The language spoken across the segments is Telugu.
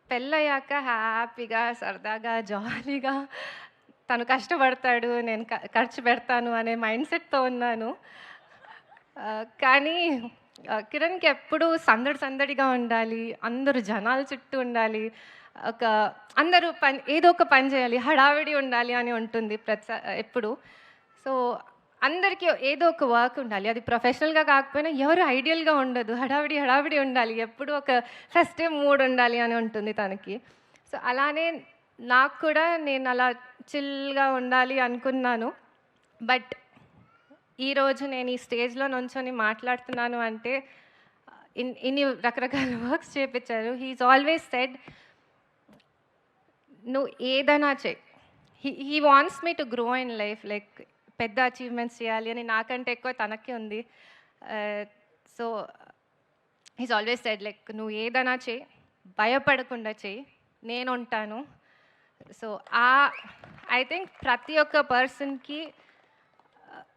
పెళ్ళయ్యాక హ్యాపీగా, సరదాగా, జాలీగా తను కష్టపడతాడు, నేను ఖర్చు పెడతాను అనే మైండ్‌సెట్‌తో ఉన్నాను. కానీ కిరణ్‌కి ఎప్పుడూ సందడి సందడిగా ఉండాలి. అందరూ జనాల చుట్టూ ఉండాలి. ఒక అందరూ ఏదో ఒక పని చేయాలి. హడావిడి ఉండాలి అని ఉంటుంది ఎప్పుడు. సో, అందరికీ ఏదో ఒక వర్క్ ఉండాలి. అది ప్రొఫెషనల్‌గా కాకపోయినా ఎవరు ఐడియల్‌గా ఉండదు. హడావిడి, హడావిడి ఉండాలి. ఎప్పుడూ ఒక ఫెస్టివ్ మూడ్ ఉండాలి అని ఉంటుంది తనకి. సో, అలానే నాకు కూడా నేను అలా చిల్‌గా ఉండాలి అనుకున్నాను. బట్ ఈరోజు నేను ఈ స్టేజ్‌లో నుంచొని మాట్లాడుతున్నాను అంటే ఇన్ని రకరకాల వర్క్స్ చేపిచ్చారు. హి ఈజ్ ఆల్వేస్ సెడ్, "నువ్వు ఏదైనా చెయి." He wants me to grow in life. Like పెద్ద అచీవ్‌మెంట్స్ చేయాలి అని నాకంటే ఎక్కువ తనకి ఉంది. So, he is always said like, "నువ్వు ఏదైనా చెయి, భయపడకుండా చెయి. నేనుంటాను." సో, ఐ థింక్ ప్రతి ఒక్క పర్సన్‌కి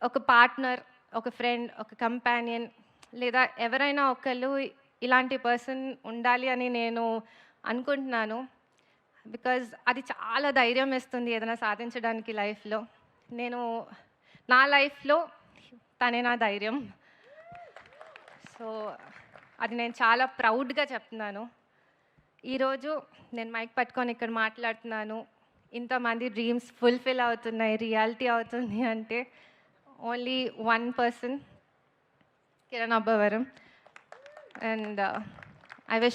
ఒక పార్ట్నర్, ఒక ఫ్రెండ్, ఒక కంపానియన్ లేదా ఎవరైనా ఒకళ్ళు ఇలాంటి పర్సన్ ఉండాలి అని నేను అనుకుంటున్నాను. బికాజ్ అది చాలా ధైర్యం ఇస్తుంది ఏదైనా సాధించడానికి లైఫ్‌లో. నేను నా లైఫ్‌లో తనే నా ధైర్యం. సో, అది నేను చాలా ప్రౌడ్‌గా చెప్తున్నాను. ఈరోజు నేను మైక్ పట్టుకొని ఇక్కడ మాట్లాడుతున్నాను. ఇంతమంది డ్రీమ్స్ ఫుల్‌ఫిల్ అవుతున్నాయి, రియాలిటీ అవుతుంది అంటే only one person, Kiran Abbavaram. And I wish